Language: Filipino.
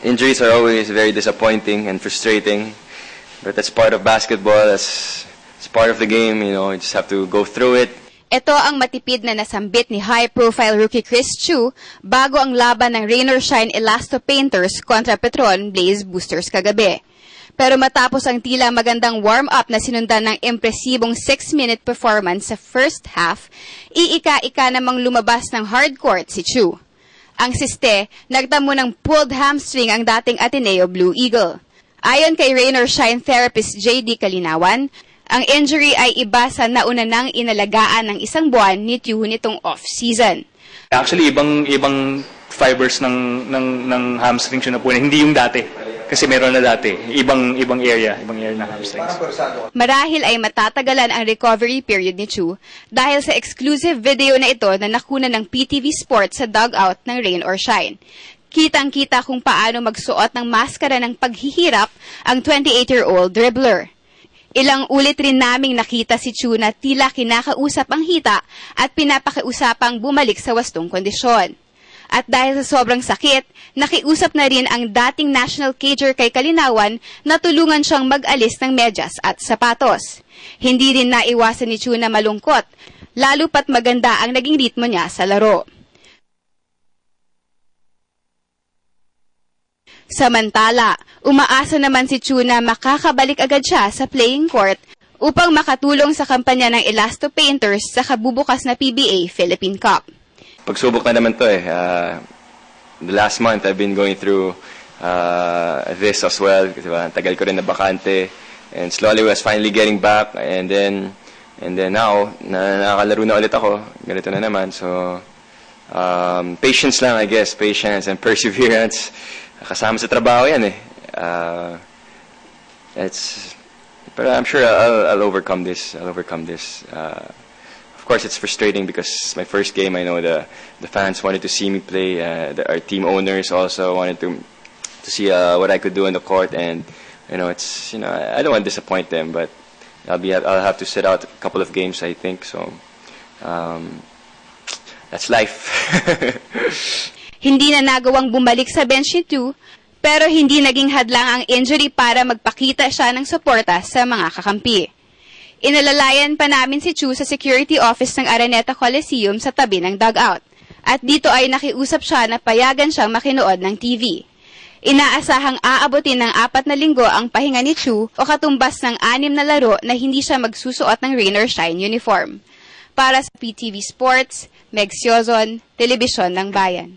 Injuries are always very disappointing and frustrating, but that's part of basketball. That's part of the game. You know, you just have to go through it. Ito ang matipid na nasambit ni high-profile rookie Chris Chu bago ang laban ng Rain or Shine Elasto Painters kontra Petron Blaze Boosters kagabi. Pero matapos ang tila magandang warm-up na sinundan ng impresibong 6-minute performance sa first half, iika-ika namang lumabas ng hardcourt si Chu. Ang siste, nagtamo ng pulled hamstring ang dating Ateneo Blue Eagle. Ayon kay Rain or Shine therapist J.D. Kalinawan, ang injury ay iba sa nauna nang inalagaan ng isang buwan ni Chu nitong off-season. Actually, ibang fibers ng hamstring siya na po, hindi yung dati. Kasi meron na dati, ibang area ng hamstrings. Marahil ay matatagalan ang recovery period ni Chu dahil sa exclusive video na ito na nakuna ng PTV Sports sa dugout ng Rain or Shine. Kitang-kita kung paano magsuot ng maskara ng paghihirap ang 28-year-old dribbler. Ilang ulit rin naming nakita si Chu na tila kinakausap ang hita at pinapakiusapang bumalik sa wastong kondisyon. At dahil sa sobrang sakit, nakiusap na rin ang dating national cager kay Kalinawan na tulungan siyang mag-alis ng medyas at sapatos. Hindi rin naiwasan ni Chu na malungkot, lalo pat maganda ang naging ritmo niya sa laro. Samantala, umaasa naman si Chu na makakabalik agad siya sa playing court upang makatulong sa kampanya ng Elasto Painters sa kabubukas na PBA Philippine Cup. Pagsubok na naman to eh. The last month I've been going through this as well. Diba? Tagal ko rin na bakante. And slowly I was finally getting back. And then now, nakakalaro na ulit ako. Ganito na naman. So, patience lang I guess. Patience and perseverance. Kasama sa trabaho yan eh. But I'm sure I'll overcome this. Of course, it's frustrating because it's my first game. I know the fans wanted to see me play. Our team owners also wanted to see what I could do on the court, and I don't want to disappoint them, but I'll have to sit out a couple of games, I think. So that's life. Hindi na nagawang bumalik sa bench ni Chu, pero hindi naging hadlang ang injury para magpakita siya ng suporta sa mga kakampi. Inalalayan pa namin si Chu sa security office ng Araneta Coliseum sa tabi ng dugout. At dito ay nakiusap siya na payagan siyang makinood ng TV. Inaasahang aabutin ng 4 na linggo ang pahinga ni Chu o katumbas ng 6 na laro na hindi siya magsusuot ng Rain or Shine uniform. Para sa PTV Sports, Meg Siozon, Telebisyon ng Bayan.